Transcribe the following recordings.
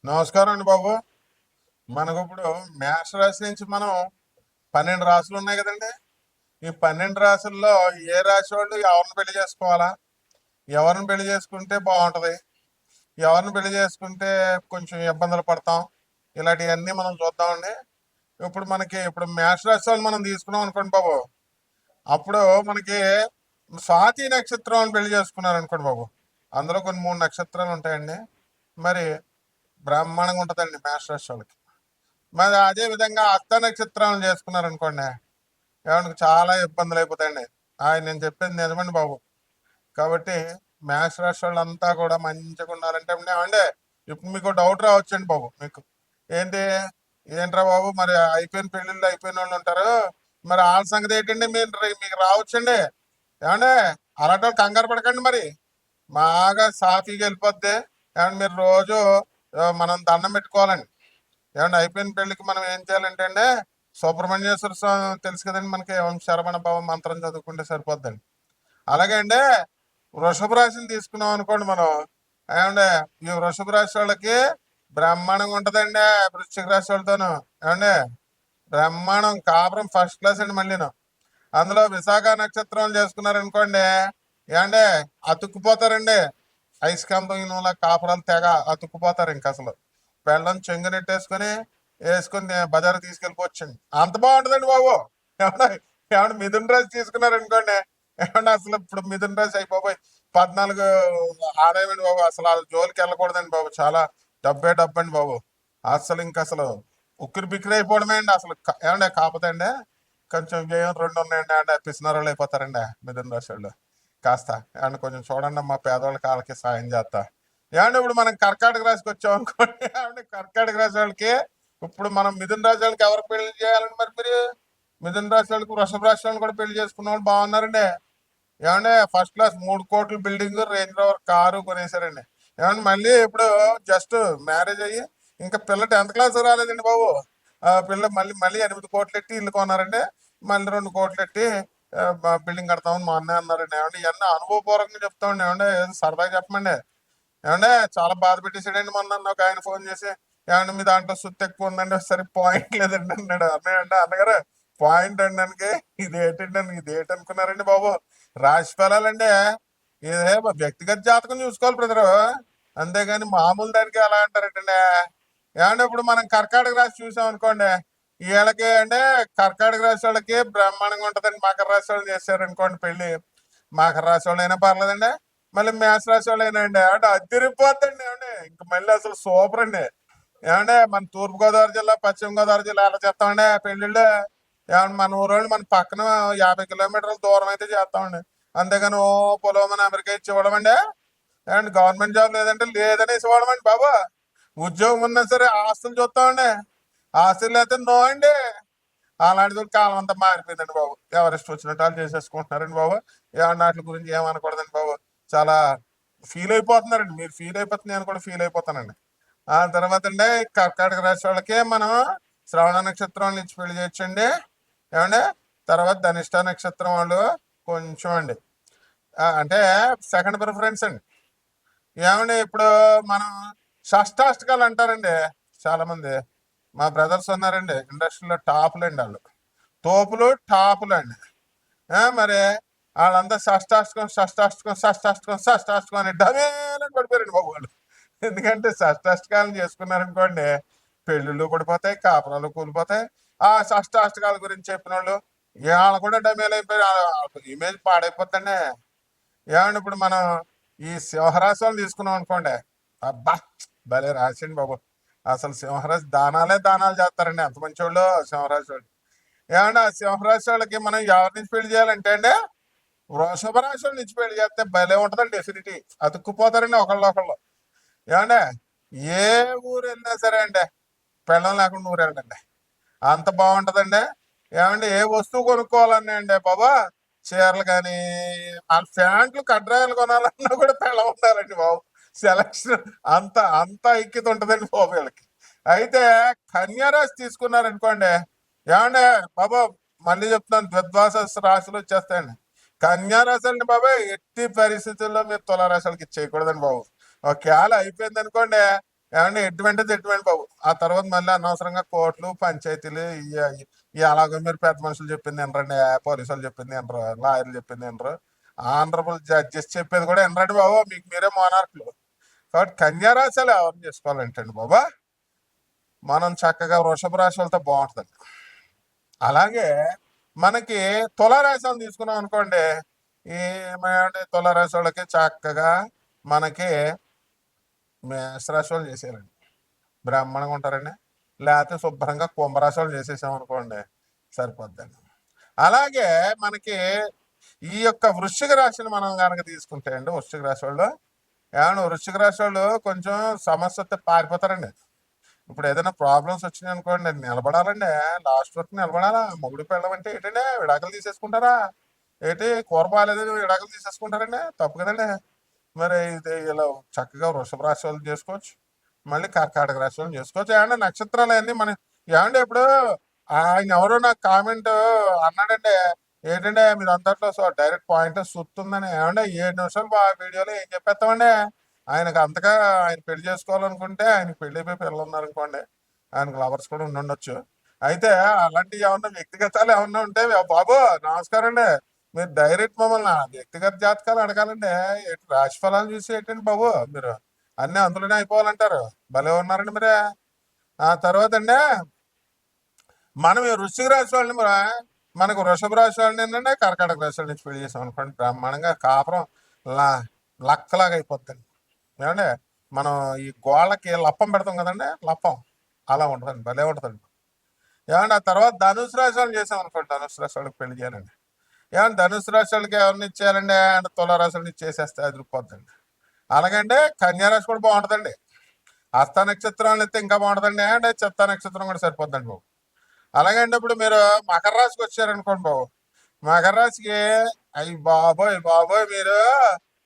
నమస్కారం అండి బాబు. మనకు ఇప్పుడు మేష రాశి నుంచి మనం 12 రాశులు ఉన్నాయి కదండి. ఈ 12 రాశుల్లో ఏ రాశి వాళ్ళు ఎవరిని పెళ్లి చేసుకోవాలా, ఎవరిని పెళ్లి చేసుకుంటే బాగుంటది, ఎవరిని పెళ్లి చేసుకుంటే కొంచెం ఇబ్బందులు పడతాం, ఇలాంటివన్నీ మనం చూద్దామండి. ఇప్పుడు మేష రాశి వాళ్ళు మనం తీసుకున్నాం అనుకోండి బాబు. అప్పుడు మనకి స్వాతి నక్షత్రం అని పెళ్లి చేసుకున్నారు అనుకోండి బాబు. అందులో కొన్ని 3 నక్షత్రాలు ఉంటాయండి. మరి బ్రహ్మాండంగా ఉంటుందండి మేష రాశి వాళ్ళకి. మరి అదే విధంగా హస్త నక్షత్రాలను చేసుకున్నారు అనుకోండి, ఏమన్నా చాలా ఇబ్బందులు అయిపోతాయండి. నేను చెప్పేది నిజమండి బాబు. కాబట్టి మేష రాశి వాళ్ళంతా కూడా మంచిగా ఉండాలంటే ఏమంటే ఇప్పుడు మీకు డౌట్ రావచ్చండి బాబు. మీకు ఏంటి ఏంట్రా బాబు, మరి అయిపోయిన పెళ్ళిళ్ళు అయిపోయిన వాళ్ళు ఉంటారు, మరి వాళ్ళ సంగతి ఏంటండి, మీకు రావచ్చండి. ఏమంటే అలాంటి వాళ్ళు కంగారు పడకండి. మరి బాగా సాఫీగా వెళ్ళిపోద్ది. ఏమంటే మీరు రోజు మనం దండం పెట్టుకోవాలండి. ఏమంటే అయిపోయిన పెళ్లికి మనం ఏం చేయాలంటే అండి, సుబ్రహ్మణ్యేశ్వర స్వామి తెలుసు కదండి మనకి, ఓం శరవణ భవ మంత్రం చదువుకుంటే సరిపోద్దండి. అలాగే అండి వృషభ రాశిని తీసుకున్నాం అనుకోండి మనం. ఏమంటే ఈ వృషభ రాశి వాళ్ళకి బ్రహ్మాండంగా ఉంటదండి. వృశ్చిక రాశి వాళ్ళతోను ఏమండి బ్రహ్మాండం, కాపురం ఫస్ట్ క్లాస్ అండి. మళ్ళీను అందులో విశాఖ నక్షత్రం చేసుకున్నారనుకోండి, ఏమంటే అతుక్కుపోతారండి. అయస్కాంతం ఇనుముల కాపురాలు తెగ అతుక్కుపోతారు. ఇంక అసలు బెల్లం చెంగునెట్టేసుకొని వేసుకొని బజారు తీసుకెళ్ళిపోవచ్చండి. అంత బాగుంటుందండి బాబు. ఏమన్నా ఏమన్నా మిథున రాశి తీసుకున్నారనుకోండి, ఏమన్నా అసలు ఇప్పుడు మిథున రాశి అయిపోయి 14 ఆదాయం అండి బాబు. అసలు ఆ జోలికి వెళ్ళకూడదండి బాబు. చాలా డబ్బే డబ్బండి బాబు. అసలు ఇంక అసలు ఉక్కిరి బిక్కిరి అయిపోవడమే అండి. అసలు ఏమండి కాకపోతే అండి కొంచెం వ్యయం 2 ఉన్నాయండి. అంటే పిసినారోళ్ళు అయిపోతారండి మిథున రాశి వాళ్ళు. కాస్త ఏమన్నా కొంచెం చూడండి, మా పేదవాళ్ళ కాళ్ళకి సాయం చేస్తా. ఏమంటే ఇప్పుడు మనం కర్కాటక రాశికి వచ్చాం అనుకోండి. ఏమంటే కర్కాటక రాశి వాళ్ళకి ఇప్పుడు మనం మిథున రాశి వాళ్ళకి ఎవరు పెళ్లి చేయాలండి? మరి మీరు మిథున రాశి వాళ్ళకి వృషభ రాశి వాళ్ళని కూడా పెళ్లి చేసుకున్న వాళ్ళు బాగున్నారండి. ఏమంటే ఫస్ట్ క్లాస్ 3 కోట్ల బిల్డింగ్, రేంజ్ రోవర్ కారు కొనేసారండి. ఏమంటే మళ్ళీ ఇప్పుడు జస్ట్ మ్యారేజ్ అయ్యి ఇంకా పిల్ల 10th క్లాస్ రాలేదండి బాబు. పిల్ల మళ్ళీ మళ్ళీ 8 కోట్లు ఎట్టి ఇల్లు కొన్నారండి. మళ్ళీ 2 కోట్లు ఎట్టి బిల్డింగ్ కడతామని మా అన్నయ్య అన్నారండి. ఏమంటే ఇవన్నీ అనుభవపూర్వకంగా చెప్తామండి. ఏమంటే సరదాగా చెప్పమండి. ఏమంటే చాలా బాధ పెట్టేసాడండి మొన్న ఒక ఆయన ఫోన్ చేసి, ఏమంటే మీ దాంట్లో సుత్తి ఎక్కువ ఉందండి, సరే పాయింట్ లేదండి అన్నాడు. అన్నయ్య అన్నగారు పాయింట్ అనడానికి ఇదేంటి అనుకున్నారండి బాబు? రాశి ఫలాలంటే ఇదే వ్యక్తిగత జాతకం చూసుకోవాలి బ్రదరు. అంతేగాని మామూలు దానికి ఎలా అంటారంటే, ఏమంటే ఇప్పుడు మనం కర్కాటక రాశి చూసాం అనుకోండి, వీళ్ళకి అంటే కర్కాటక రాశి వాళ్ళకి బ్రహ్మాండంగా ఉంటుందండి. మకర రాశి వాళ్ళు చేశారనుకోండి పెళ్లి, మకర రాశి వాళ్ళు అయినా పర్లేదండి, మళ్ళీ మేష రాశి వాళ్ళు అయినా అండి అంటే అదిరిపోద్దండి. ఏమంటే ఇంక మళ్ళీ అసలు సూపర్ అండి. ఏమంటే మన తూర్పుగోదావరి జిల్లా, పశ్చిమ గోదావరి జిల్లా ఎలా చేస్తామండి పెళ్లిళ్ళు? ఏమన్నా మన ఊరోళ్ళు మన పక్కన 50 కిలోమీటర్ల దూరం అయితే చేస్తామండి. అంతేగాని ఓ పొలవమని అమెరికా ఇచ్చి ఇవ్వడమండి. ఏమంటే గవర్నమెంట్ జాబ్ లేదనేసి ఇవ్వడమండి బాబు. ఉద్యోగం ఉన్నా సరే ఆస్తులు చూస్తామండి. ఆస్తులు లేకపోతే నో అండి. అలాంటిది కాలం అంతా మారిపోయిందండి బాబు. ఎవరిష్టం వచ్చినట్టు వాళ్ళు చేసేసుకుంటున్నారండి బాబు. ఏమన్నా వాటి గురించి ఏమనకూడదండి బాబు. చాలా ఫీల్ అయిపోతున్నారండి. మీరు ఫీల్ అయిపోతుంది, నేను కూడా ఫీల్ అయిపోతానండి. ఆ తర్వాత అండి కర్కాటక రాశి వాళ్ళకి మనం శ్రవణ నక్షత్రం నుంచి పెళ్లి చేయొచ్చండి. ఏమండి తర్వాత ధనిష్ట నక్షత్రం వాళ్ళు కొంచెం అండి అంటే సెకండ్ ప్రిఫరెన్స్ అండి. ఏమండి ఇప్పుడు మనం షష్టాష్టకాలు అంటారండి చాలా మంది. మా బ్రదర్స్ ఉన్నారండి ఇండస్ట్రీలో టాపులు అండి. వాళ్ళు తోపులు టాపులు అండి. మరి వాళ్ళంతా షష్టాష్టకం షష్టాష్టకం షష్టాష్టకం షష్టాష్టకం అని డమేలని పడిపోయారండి బాబు వాళ్ళు. ఎందుకంటే షష్టాష్టకాలను చేసుకున్నారనుకోండి, పెళ్ళిళ్ళు పడిపోతాయి, కాపురాలు కూలిపోతాయి. ఆ షష్టాష్టకాల గురించి చెప్పిన వాళ్ళు వాళ్ళు కూడా డమేలు అయిపోయి ఇమేజ్ పాడైపోతుందండి. ఏమండి ఇప్పుడు మనం ఈ సింహరాశి వాళ్ళు తీసుకున్నాం అనుకోండి, అబ్బా భలే రాశండి బాబు. అసలు సింహరాశి దానాలు చేస్తారండి. ఎంత మంచి వాళ్ళు సింహరాశి వాళ్ళు. ఏమంటే ఆ సింహరాశి వాళ్ళకి మనం ఎవరి నుంచి పెళ్లి చేయాలంటే అండి, వృషభ రాశి వాళ్ళ నుంచి పెళ్లి చేస్తే భలే ఉంటుందండి. డెఫినిటీ అతుక్కుపోతారండి ఒకళ్ళు. ఏమంటే ఏ ఊరు వెళ్ళినా సరే అండి, పెళ్ళం లేకుండా ఊరు వెళ్ళండి, అంత బాగుంటదండి. ఏమంటే ఏ వస్తువు కొనుక్కోవాలన్నా అండి బాబా, చీరలు కానీ ఆ ప్యాంట్లు కడ్రాయలు కొనాలన్నా కూడా పెళ్ళం ఉండాలండి బాబు. సెలక్షన్ అంత అంత ఐక్యత ఉంటదండి బాబు వీళ్ళకి. అయితే కన్యారాశి తీసుకున్నారనుకోండి, ఏమంటే బాబా మళ్ళీ చెప్తున్నాను, ద్విద్వాస రాశులు వచ్చేస్తాయండి. కన్యారాశి అండి బాబాయ్ ఎట్టి పరిస్థితుల్లో మీరు తులారాశులకి ఇచ్చేయకూడదండి బాబు. ఒకవేళ అయిపోయింది అనుకోండి, ఏమంటే ఎటువంటిది ఎటువంటి బాబు. ఆ తర్వాత మళ్ళీ అనవసరంగా కోర్టులు పంచాయతీలు ఈ అలాగే మీరు పెద్ద మనుషులు చెప్పింది వినరండి, పోలీసు వాళ్ళు చెప్పింది వినరు, లాయర్లు చెప్పింది వినరు, ఆనరబుల్ జడ్జెస్ చెప్పేది కూడా వినరండి బాబు. మీకు మీరే మోనార్కులు. కాబట్టి కన్యారాశులు ఎవరు చేసుకోవాలంటండి బాబా, మనం చక్కగా వృషభ రాశి వాళ్ళతో బాగుంటుంది. అలాగే మనకి తులారాశి తీసుకున్నాం అనుకోండి, ఏమంటే తులారాశి వాళ్ళకి చక్కగా మనకి మేషరాశి వాళ్ళు చేసేయాలండి, బ్రాహ్మణంగా ఉంటారండి. లేకపోతే శుభ్రంగా కుంభరాశి వాళ్ళు చేసేసాం అనుకోండి, సరిపోద్దండి. అలాగే మనకి ఈ యొక్క వృశ్చిక రాశిని మనం కనుక తీసుకుంటే అండి, వృశ్చిక రాశి వాళ్ళు ఏమన్నా వృశ్చిక రాశి వాళ్ళు కొంచెం సమస్య వస్తే పారిపోతారండి. ఇప్పుడు ఏదైనా ప్రాబ్లమ్స్ వచ్చినాయి అనుకోండి, నిలబడాలండి, లాస్ట్ వరకు నిలబడాలా. మొగుడు పెళ్ళం అంటే ఏంటంటే విడాకులు తీసేసుకుంటారా ఏంటి, కూర బాగాలేదు విడాకులు తీసేసుకుంటారండి, తప్పు కదండి. మరి ఇది ఇలా చక్కగా వృషభ రాశి వాళ్ళు చేసుకోవచ్చు, మళ్ళీ కర్కాటక రాశి వాళ్ళు చేసుకోవచ్చు. ఏమంటే నక్షత్రాలు అన్నీ మన ఏమంటే ఇప్పుడు ఆయన ఎవరో నాకు కామెంట్ అన్నాడంటే, ఏంటంటే మీరు అంతట్లో డైరెక్ట్ పాయింట్ సుత్తుందని. ఏమంటే 7 నిమిషాలు వీడియోలో ఏం చెప్పేస్తామండి. ఆయనకు అంతగా ఆయన పెళ్లి చేసుకోవాలనుకుంటే ఆయనకు పెళ్లి అయిపోయి పిల్లలు ఉన్నారనుకోండి, ఆయనకు లవర్స్ కూడా ఉండొచ్చు. అయితే అలాంటివి ఏమన్నా వ్యక్తిగతాలు ఏమన్నా ఉంటే బాబు నమస్కారం అండి, మీరు డైరెక్ట్ మమ్మల్ని వ్యక్తిగత జాతకాలు అడగాలండి. రాశి ఫలాలు చూసి ఏంటండి బాబు మీరు అన్ని అందులోనే అయిపోవాలంటారు. భలే ఉన్నారండి మీరే. ఆ తర్వాత అండి మనం ఈ వృశ్చిక రాశి వాళ్ళని మనకు వృషభ రాశి వాళ్ళని ఏంటంటే కర్కాటక రాశి వాళ్ళ నుంచి పెళ్లి చేసాం అనుకోండి, బ్రహ్మాండంగా కాపురం లా లక్కలాగా అయిపోతుంది. ఏమంటే మనం ఈ గోళ్ళకి లప్పం పెడతాం కదండి, లప్పం అలా ఉంటుందండి, భలే ఉంటుందండి. ఏమంటే ఆ తర్వాత ధనుసు రాశి వాళ్ళని చేసాం అనుకోండి, ధనుసు రాశి వాళ్ళకి పెళ్లి చేయాలండి. ఏమన్నా ధనుసు రాశి వాళ్ళకి ఎవరిని ఇచ్చేయాలండి అంటే తులారాశులని ఇచ్చేసేస్తే అదిరిపోద్దండి. అలాగంటే కన్యారాశి కూడా బాగుంటుందండి. హస్త నక్షత్రాలు అయితే ఇంకా బాగుంటుందండి, అంటే చిత్త నక్షత్రం కూడా సరిపోద్దండి బాబు. అలాగంటే ఇప్పుడు మీరు మకర రాశికి వచ్చారనుకోండి బాబు, మకర రాశికి అయ్యి బాబోయ్ బాబోయ్ మీరు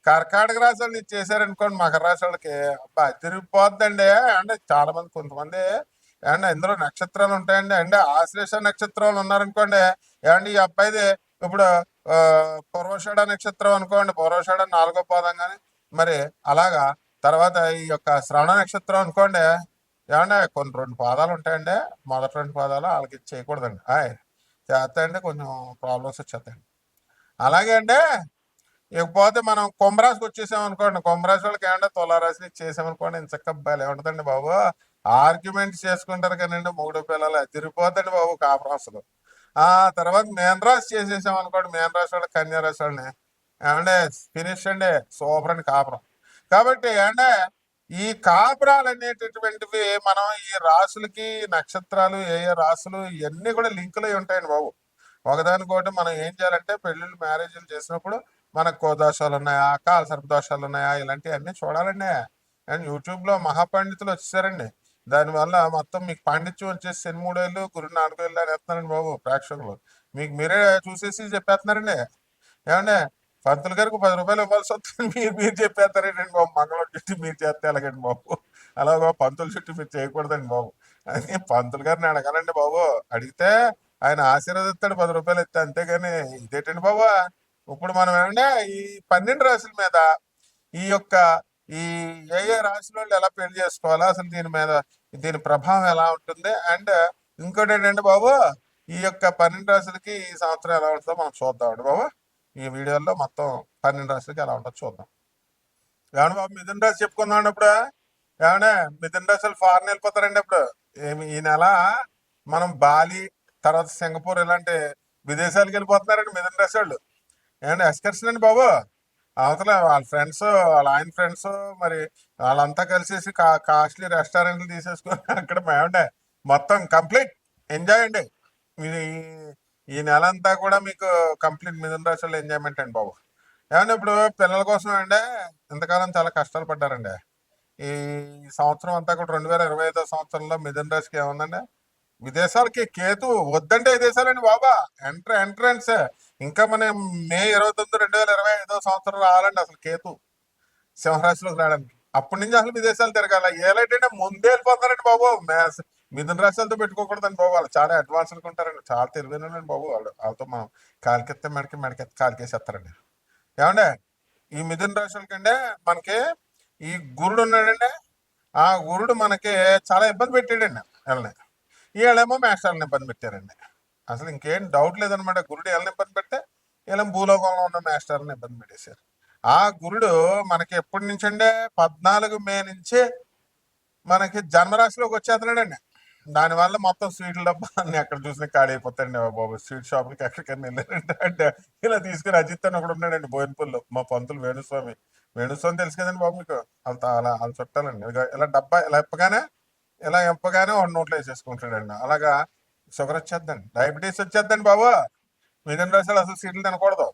కర్కాటక రాశి వాళ్ళని చేశారనుకోండి, మకర రాశి వాళ్ళకి అబ్బా తిరిగిపోద్దండి. అంటే చాలా మంది కొంతమంది ఏమంటే ఇందులో నక్షత్రాలు ఉంటాయండి, అంటే ఆశ్లేష నక్షత్రాలు ఉన్నారనుకోండి, ఏమంటే ఈ అబ్బాయిది ఇప్పుడు పూర్వషాఢ నక్షత్రం అనుకోండి, పూర్వషాఢ 4వ పాదం కానీ మరి అలాగా. తర్వాత ఈ యొక్క శ్రవణ నక్షత్రం అనుకోండి, ఏమంటే కొన్ని 2 పాదాలు ఉంటాయండి, మొదటి 2 పాదాలు వాళ్ళకి చేయకూడదండి. చేస్తాయంటే కొంచెం ప్రాబ్లమ్స్ వచ్చేస్తాయండి. అలాగే అంటే ఇకపోతే మనం కుంభరాశికి వచ్చేసాం అనుకోండి, కుంభరాశి వాళ్ళకి ఏమంటే తులారాశిని చేసామనుకోండి, ఇంత చక్క బలి ఉంటుందండి బాబు. ఆర్గ్యుమెంట్స్ చేసుకుంటారు కానండి, మూడు పిల్లలు తిరిగిపోతండి బాబు కాపురాశులు. ఆ తర్వాత మేనరాశి చేసేసాం అనుకోండి, మేనరాశి వాళ్ళకి కన్యారాశి వాళ్ళని ఏమంటే ఫినిష్ అండి, సూపర్ అండి కాపురం. కాబట్టి అంటే ఈ కాపురాలు అనేటటువంటివి మనం ఈ రాసులకి నక్షత్రాలు ఏ ఏ రాసులు ఇవన్నీ కూడా లింకులు అయి ఉంటాయండి బాబు. ఒకదానికోటి మనం ఏం చేయాలంటే పెళ్ళిళ్ళు మ్యారేజ్లు చేసినప్పుడు మనకు కోదోషాలు ఉన్నాయా, కాల సర్పదోషాలు ఉన్నాయా, ఇలాంటివన్నీ చూడాలండి. అండ్ యూట్యూబ్లో మహాపండితులు వచ్చేసారండి, దానివల్ల మొత్తం మీకు పాండిత్యం వచ్చేసి శని 3 ఏళ్ళు గురు 4 ఏళ్ళు అని వేస్తున్నారండి బాబు ప్రేక్షకులు. మీకు మీరే చూసేసి చెప్పేస్తున్నారండి. ఏమంటే పంతులు గారికి 10 రూపాయలు ఇవ్వాల్సి వస్తుంది, మీరు చెప్పేస్తారేంటండి బాబు. మంగళం చుట్టూ మీరు చేస్తే ఎలాగండి బాబు, అలాగో పంతుల చుట్టూ మీరు చేయకూడదండి బాబు. అని పంతులు గారిని అడగాలండి బాబు. అడిగితే ఆయన ఆశీర్వదిస్తాడు 10 రూపాయలు ఇస్తే, అంతేగాని ఇదేంటండి బాబు. ఇప్పుడు మనం ఏమంటే ఈ 12 రాశుల మీద ఈ యొక్క ఈ ఏ ఏ రాశుల వాళ్ళు ఎలా పెళ్లి చేసుకోవాలా, అసలు దీని మీద దీని ప్రభావం ఎలా ఉంటుంది, అండ్ ఇంకోటి ఏంటంటే బాబు, ఈ యొక్క 12 రాశులకి ఈ సంవత్సరం ఎలా ఉంటుందో మనం చూద్దామండి బాబు. ఈ వీడియోలో మొత్తం 12 రాశులకి ఎలా ఉంటుందో చూద్దాం. ఏమన్నా బాబు మిథున రాశి చెప్పుకుందాం ఇప్పుడు. ఏమన్నా మిథున రాశులు ఫారెన్ వెళ్ళిపోతారండి ఇప్పుడు. ఈ నెల మనం బాలి తర్వాత సింగపూర్ ఇలాంటి విదేశాలకు వెళ్ళిపోతున్నారండి మిథున రాశి వాళ్ళు. ఏమంటే ఎక్స్కర్షన్ అండి బాబు. అవతల వాళ్ళ ఫ్రెండ్స్, వాళ్ళ ఆయన ఫ్రెండ్స్, మరి వాళ్ళంతా కలిసేసి కాస్ట్లీ రెస్టారెంట్లు తీసేసుకొని అక్కడ ఏమంటే మొత్తం కంప్లీట్ ఎంజాయ్ అండి. ఈ నెల అంతా కూడా మీకు కంప్లీట్ మిథున రాశుల్లో ఎంజాయ్మెంట్ అండి బాబు. ఏమంటే ఇప్పుడు పిల్లల కోసం అండి ఇంతకాలం చాలా కష్టాలు పడ్డారండి. ఈ సంవత్సరం అంతా కూడా 2025వ సంవత్సరంలో మిథున రాశికి ఏముందండి, విదేశాలకి కేతు వద్దంటే విదేశాలండి బాబా. ఎంట్రన్స్ ఇంకా మనం మే 29, 2025వ సంవత్సరం రావాలండి అసలు కేతు సింహరాశిలోకి రావడానికి. అప్పటి నుంచి అసలు విదేశాలు తిరగాల. ఏలైతే ముందే వెళ్ళిపోతారండి బాబు. మిథున రాశులతో పెట్టుకోకూడదండి బాబు, వాళ్ళు చాలా అడ్వాన్స్గా ఉంటారండి, చాలా తెలివైనండి బాబు వాళ్ళు. వాళ్ళతో మనం కాలికెత్తే మెడకెత్తి కాలికేసేస్తారండి. ఏమంటే ఈ మిథున రాశులకంటే మనకి ఈ గురుడు ఉన్నాడండి, ఆ గురుడు మనకి చాలా ఇబ్బంది పెట్టాడండి వీళ్ళని. వీళ్ళేమో మేస్టర్ని ఇబ్బంది పెట్టారండి. అసలు ఇంకేం డౌట్ లేదనమాట. గురుడు వీళ్ళని ఇబ్బంది పెడితే వీళ్ళని భూలోకంలో ఉన్న మేస్టర్ని ఇబ్బంది పెట్టేశారు. ఆ గురుడు మనకి ఎప్పటి నుంచి అంటే 14 మే నుంచి మనకి జన్మరాశిలోకి వచ్చేస్తున్నాడండి. దానివల్ల మొత్తం స్వీట్ల డబ్బా అన్ని ఎక్కడ చూసినా ఖాళీ అయిపోతాయండి బాబు. స్వీట్ షాపులకి ఎక్కడికైనా వెళ్ళారంటే అంటే ఇలా తీసుకుని అజిత్ అని ఒకడు ఉన్నాడండి బోయినపల్లిలో, మా పంతులు వేణుస్వామి. వేణుస్వామి తెలుసు కదండి బాబు మీకు. అలా వాళ్ళు చుట్టాలండి. ఇలా డబ్బా ఇలా ఎంపగానే ఒక నోట్లో వేసేసుకుంటాడండి. అలాగా షుగర్ వచ్చేద్దండి, డయాబెటీస్ వచ్చేద్దండి బాబు. మిథున రాశులు అసలు సీట్లు తినకూడదు.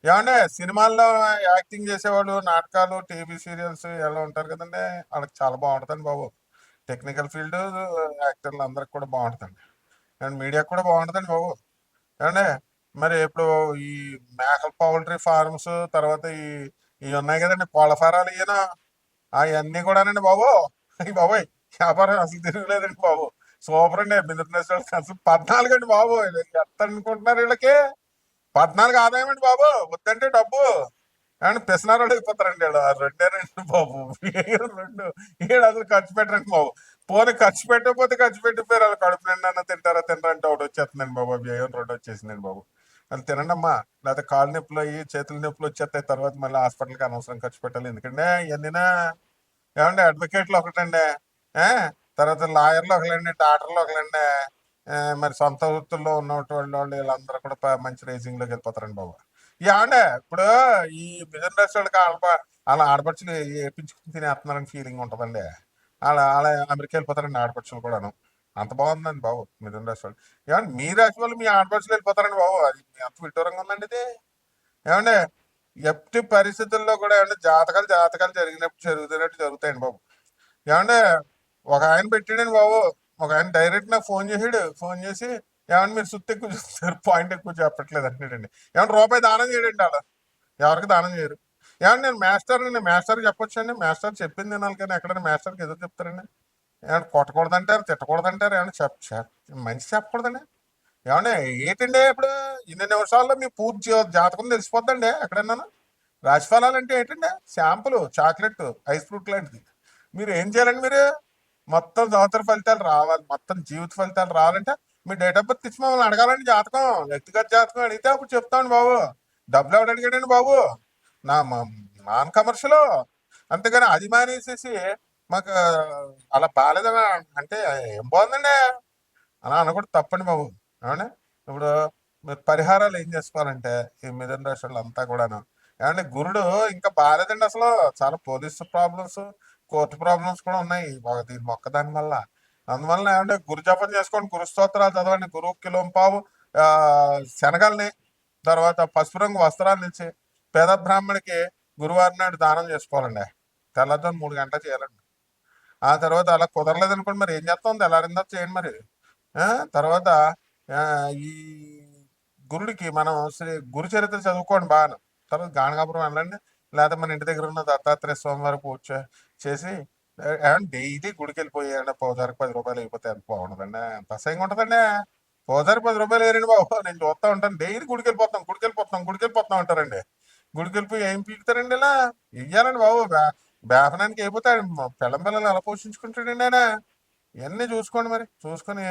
ఏమంటే సినిమాల్లో యాక్టింగ్ చేసేవాళ్ళు, నాటకాలు, టీవీ సీరియల్స్ ఎలా ఉంటారు కదండి, వాళ్ళకి చాలా బాగుంటుందండి బాబు. టెక్నికల్ ఫీల్డ్ యాక్టర్లు అందరికి కూడా బాగుంటుందండి. అండ్ మీడియా కూడా బాగుంటుందండి బాబు. ఏమంటే మరి ఇప్పుడు ఈ మేకల పౌల్ట్రీ ఫార్మ్స్, తర్వాత ఇవి ఉన్నాయి కదండి కోళ్ళ ఫారాలు, అవన్నీ కూడానండి బాబు. అయ్యి బాబోయ్, వ్యాపారం అసలు తిరగలేదండి బాబు. సూపర్ అండి బిజినెస్ అసలు 14 అండి బాబు. ఎంత అనుకుంటున్నారు వీళ్ళకి? 14 ఆదాయం అండి బాబు. వద్దంటే డబ్బు ఏమన్నా పిసనారోడు అయిపోతారండి వీళ్ళు. ఆ రెండేనండి బాబు. రెండు వీళ్ళు అసలు ఖర్చు పెట్టరండి బాబు. పోనీ ఖర్చు పెట్టకపోతే ఖర్చు పెట్టిపోయారు. వాళ్ళు కడుపు నిండా తింటారా తినరంటే ఒకటి వచ్చేస్తుందండి బాబు. వ్యయం రెండు వచ్చేసిందండి బాబు. అది తినండి అమ్మా. లేకపోతే కాళ్ళు నొప్పులు అయ్యి చేతుల నొప్పులు వచ్చేస్తాయి. తర్వాత మళ్ళీ హాస్పిటల్కి అనవసరం ఖర్చు పెట్టాలి. ఎందుకంటే ఇవన్నీనా ఏమండి అడ్వకేట్లు ఒకటండి, ఆ, తర్వాత లాయర్లు ఒకలండి, డాక్టర్లు ఒకలండి, మరి సొంత వృత్తుల్లో ఉన్నటువంటి వాళ్ళు వీళ్ళందరూ కూడా మంచి రేసింగ్ లోకి వెళ్ళిపోతారండి బాబు. ఏమండే ఇప్పుడు ఈ మిథున రాశి వాళ్ళకి అలా ఆడపడుచులు ఏపించుకుని తినేస్తున్నారని ఫీలింగ్ ఉంటుందండి. అలా అమెరికా వెళ్ళిపోతారండి ఆడపడుచులు కూడాను. అంత బాగుందండి బాబు మిథున రాశి వాళ్ళు. ఏమండి మీ రాశి వాళ్ళు మీ ఆడపడుచులు వెళ్ళిపోతారండి బాబు. అది అంత విడ్డూరంగా ఉందండి ఇది. ఏమండే ఎట్టి పరిస్థితుల్లో కూడా ఏమంటే జాతకాలు జాతకాలు జరిగినప్పుడు జరుగుతున్నట్టు జరుగుతాయండి బాబు. ఏమంటే ఒక ఆయన పెట్టాడండి బాబు. ఒక ఆయన డైరెక్ట్ నాకు ఫోన్ చేసాడు. ఫోన్ చేసి ఏమన్నా మీరు సుత్తి ఎక్కువ చూస్తారు, పాయింట్ ఎక్కువ చెప్పట్లేదు అంటాడండి. ఏమన్నా రూపాయి దానం చేయడండి వాళ్ళు. ఎవరికి దానం చేయరు. ఏమన్నా నేను మాస్టర్కి చెప్పొచ్చు అండి. మాస్టర్ చెప్పింది తినాలి కానీ ఎక్కడైనా మాస్టర్కి ఎదురు చెప్తారండి. ఏమన్నా కొట్టకూడదంటారు, తిట్టకూడదంటారు, ఏమన్నా మంచి చెప్పకూడదండి. ఏమన్నా ఏంటండి ఇప్పుడు ఇన్ని నిమిషాల్లో మీ పూర్తి జాతకం తెలిసిపోద్దండి ఎక్కడైనా. రాశిఫలాలు అంటే ఏంటండి? శాంపుల్ చాక్లెట్, ఐస్ ఫ్రూట్ లాంటిది. మీరు ఏం చేయాలండి? మీరు మొత్తం సంవత్సర ఫలితాలు రావాలి, మొత్తం జీవిత ఫలితాలు రావాలంటే మీ డేట్ ఆఫ్ బర్త్ ఇచ్చి మమ్మల్ని అడగాలండి. జాతకం, వ్యక్తిగత జాతకం అడిగితే అప్పుడు చెప్తామండి బాబు. డబ్బులు ఎవడు అడిగాడండి బాబు? నా నాన్ కమర్షియల్. అంతేగాని అది మానేసేసి మాకు అలా బాగాలేదని అంటే ఏం బాగుందండి అలా అనకూడదు, తప్పండి బాబు. ఏమండి ఇప్పుడు మీరు పరిహారాలు ఏం చేసుకోవాలంటే ఈ మిథున రాశి అంతా కూడాను ఏమంటే గురుడు ఇంకా బాగాలేదండి అసలు. చాలా పోలీసు ప్రాబ్లమ్స్, కోర్టు ప్రాబ్లమ్స్ కూడా ఉన్నాయి దీని మొక్కదాని వల్ల. అందువల్ల ఏమంటే గురు జపం చేసుకోండి, గురు స్తోత్రాలు చదవండి. గురువు కిలోంపావు ఆ శనగల్ని, తర్వాత పసుపు రంగు వస్త్రాలు ఇచ్చి పేద బ్రాహ్మణికి గురువారం నాడు దానం చేసుకోవాలండి. తెల్లవారుజామున 3 గంటలు చేయాలండి. ఆ తర్వాత అలా కుదరలేదు అనుకోండి, మరి ఏం చేస్తాం, తెల్లారిందా చేయండి మరి. తర్వాత ఈ గురుడికి మనం గురు చరిత్ర చదువుకోండి బాగా. తర్వాత గాణగాపురం వెళ్ళండి, లేదా మన ఇంటి దగ్గర ఉన్న దత్తాత్రేయ స్వామి వారి పూజ చేసి డైలీ గుడికి వెళ్ళిపోయాడు. పౌదారికి 10 రూపాయలు అయిపోతే ఎంత బాగుంటుందండి, ఎంత అసహ్యంగా ఉంటుందండి. పౌదారికి 10 రూపాయలు వేయండి బాబు. నేను చూస్తా ఉంటాను డైలీ గుడికి వెళ్ళిపోతాం అంటారండి. గుడికి వెళ్ళిపోయి ఏం పీకుతారండి ఇలా? ఇయ్యాలండి బాబు. బేపనానికి అయిపోతాడు. పిల్లం పిల్లలు ఎలా పోషించుకుంటాడండి ఆయన? ఇవన్నీ చూసుకోండి మరి. చూసుకొని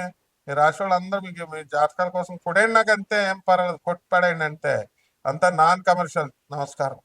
ఈ రాశి వాళ్ళందరూ మీకు మీ జాతకాల కోసం కొడేయండి. నాకు అంతే, ఏం పర్వాలేదు, కొట్టి పడేయండి అంతే. అంతా నాన్ కమర్షియల్. నమస్కారం.